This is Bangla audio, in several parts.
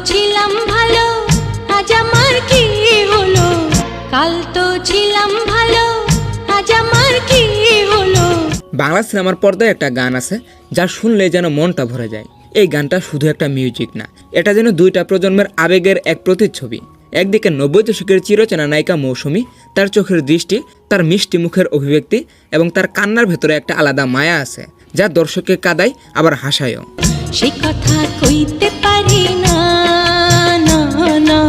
ছিলাম ভালো, আজ আমার কি হলো? কাল তো ছিলাম ভালো, আজ আমার কি হলো? বাংলা সিনেমার পর্দায় একটা গান আছে যা শুনলে যেন মনটা ভরে যায়। এই গানটা শুধু একটা মিউজিক না, এটা যেন দুইটা প্রজন্মের আবেগের এক প্রতিচ্ছবি। একদিকে 90 দশকের চিরচেনা নায়িকা মৌসুমী, তার চোখের দৃষ্টি, তার মিষ্টি মুখের অভিব্যক্তি এবং তার কান্নার ভেতরে একটা আলাদা মায়া আছে যা দর্শককে কাঁদায় আবার হাসায়ও। সে কথা কইতে পারি না, না না,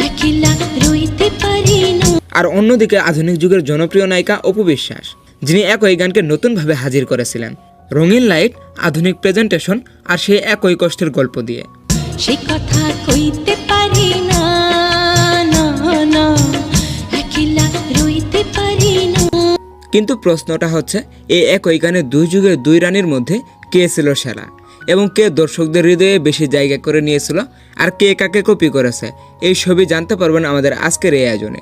একলা রইতে পারি না। আর অন্যদিকে আধুনিক যুগের জনপ্রিয় নায়িকা অপু বিশ্বাস, যিনি একই গানকে নতুনভাবে হাজির করেছিলেন রঙিন লাইট, আধুনিক প্রেজেন্টেশন আর সেই একই কষ্টের গল্প দিয়ে। সে কথা কইতে পারি না, না না, একলা রইতে পারি না। কিন্তু প্রশ্নটা হচ্ছে, এই একই গানে দুই যুগের দুই রানীর মধ্যে কে ছিল সেরা এবং কে দর্শকদের হৃদয়ে বেশি জায়গা করে নিয়েছিল আর কে কাকে কপি করেছে, এই সবই জানতে পারবেন আমাদের আজকের এই আয়োজনে।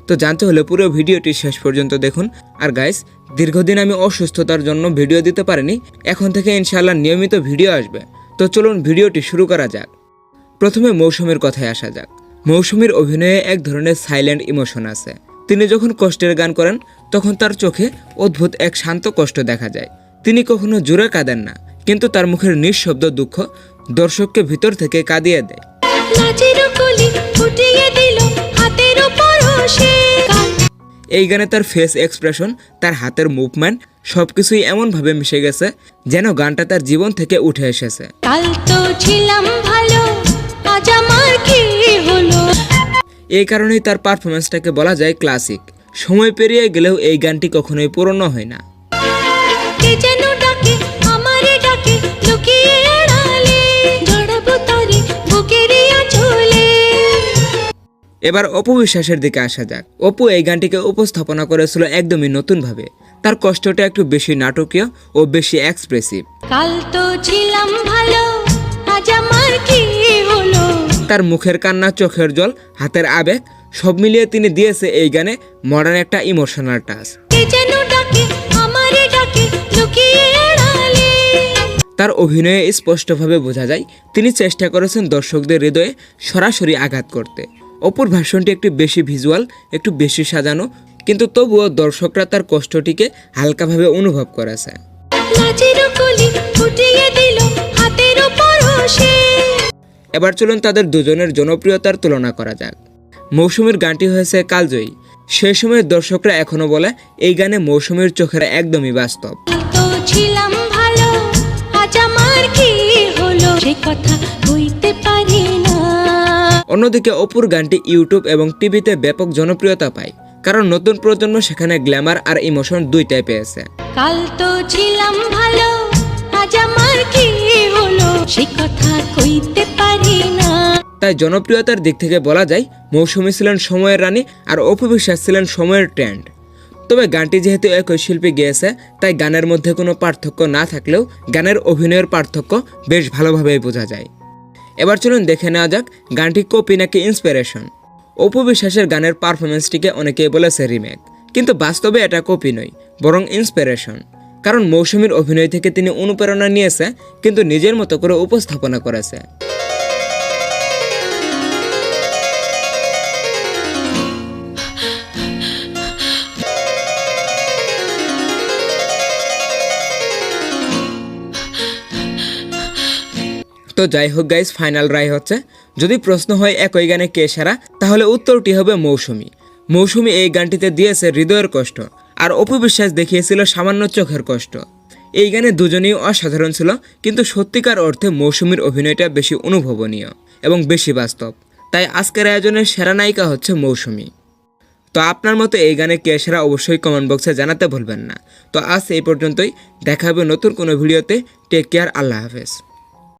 তো জানতে হলে পুরো ভিডিওটি শেষ পর্যন্ত দেখুন। আর গাইস, দীর্ঘদিন আমি অসুস্থতার জন্য ভিডিও দিতে পারিনি, এখন থেকে ইনশাআল্লাহ নিয়মিত ভিডিও আসবে। তো চলুন ভিডিওটি শুরু করা যাক। প্রথমে মৌসুমীর কথায় আসা যাক। মৌসুমীর অভিনয়ে এক ধরনের সাইলেন্ট ইমোশন আছে। তিনি যখন কষ্টের গান করেন তখন তার চোখে অদ্ভুত এক শান্ত কষ্ট দেখা যায়। তিনি কখনো জোরে কাঁদেন না, কিন্তু তার মুখের নিঃশব্দ দুঃখ দর্শককে ভিতর থেকে কাঁদিয়ে দেয়। এই গানে তার ফেস এক্সপ্রেশন, তার হাতের মুভমেন্ট সবকিছুই এমনভাবে মিশে গেছে যেন গানটা তার জীবন থেকে উঠে এসেছে। কাল তো ছিলাম ভালো, আজ আমার কি হলো? এই কারণেই তার পারফরমেন্সটাকে বলা যায় ক্লাসিক। সময় পেরিয়ে গেলেও এই গানটি কখনোই পুরনো হয় না। কে যেন ডাকে, আমারে ডাকে, লুকিয়ে আড়ালে, জড়াবো তারে বুকের আঁচলে। এবার অপু বিশ্বাসের দিকে আসা যাক। অপু এই গানটিকে উপস্থাপনা করেছিল একদমই নতুনভাবে। তার কষ্টটা একটু বেশি নাটকীয় ও বেশি এক্সপ্রেসিভ। কাল তো ছিলাম ভালো, আজ আমার কি হলো? তার মুখের কান্না, চোখের জল, হাতের আবেগ সব মিলিয়ে তিনি দিয়েছে এই গানে মডার্ন একটা ইমোশনাল টাচ। কে যেন ডাকে, আমারে ডাকে, লুকিয়ে আড়ালে। তার অভিনয়ে স্পষ্টভাবে বোঝা যায় তিনি চেষ্টা করেছেন দর্শকদের হৃদয়ে সরাসরি আঘাত করতে। অপুর ভাষণটি একটু বেশি ভিজুয়াল, একটু বেশি সাজানো, কিন্তু তবুও দর্শকরা তার কষ্টটিকে হালকাভাবে অনুভব করেছে। এবার চলুন তাদের দুজনের জনপ্রিয়তার তুলনা করা যাক। মৌসুমীর গানটি হয়েছে কালজয়ী। সেই সময়ের দর্শকরা এখনো বলে এই গানে মৌসুমীর চোখের একদমই বাস্তব। তো ছিলাম ভালো, আজ আমার কি হলো? সে কথা কইতে পারি না। অন্যদিকে অপুর গানটি ইউটিউব এবং টিভিতে ব্যাপক জনপ্রিয়তা পায়, কারণ নতুন প্রজন্ম সেখানে গ্ল্যামার আর ইমোশন দুইটাই পেয়েছে। কাল তো ছিলাম ভালো, আজ আমার কি হলো? সে কথা কইতে পারি না। তাই জনপ্রিয়তার দিক থেকে বলা যায় মৌসুমী ছিলেন সময়ের রানী আর অপু বিশ্বাস ছিলেন সময়ের ট্রেন্ড। তবে গানটি যেহেতু একই শিল্পী গেয়েছে, তাই গানের মধ্যে কোনো পার্থক্য না থাকলেও গানের অভিনয়ের পার্থক্য বেশ ভালোভাবেই বোঝা যায়। এবার চলুন দেখে নেওয়া যাক গানটি কপি নাকি ইন্সপিরেশন। অপু বিশ্বাসের গানের পারফরমেন্সটিকে অনেকেই বলেছে রিমেক, কিন্তু বাস্তবে এটা কপি নয়, বরং ইন্সপিরেশন। কারণ মৌসুমীর অভিনয় থেকে তিনি অনুপ্রেরণা নিয়েছে, কিন্তু নিজের মতো করে উপস্থাপনা করেছে। তো যাই হোক গাইস, ফাইনাল রায় হচ্ছে, যদি প্রশ্ন হয় একই গানে কে সেরা, তাহলে উত্তরটি হবে মৌসুমী। মৌসুমী এই গানটিতে দিয়েছে হৃদয়ের কষ্ট, আর অপু বিশ্বাস দেখিয়েছিল সামান্য চোখের কষ্ট। এই গানে দুজনেই অসাধারণ ছিল, কিন্তু সত্যিকার অর্থে মৌসুমীর অভিনয়টা বেশি অনুভবনীয় এবং বেশি বাস্তব। তাই আজকের আয়োজনের সেরা নায়িকা হচ্ছে মৌসুমী। তো আপনার মতো এই গানে কে সেরা অবশ্যই কমেন্ট বক্সে জানাতে ভুলবেন না। তো আজ এই পর্যন্তই, দেখা হবে নতুন কোনো ভিডিওতে। টেক কেয়ার, আল্লাহ হাফেজ।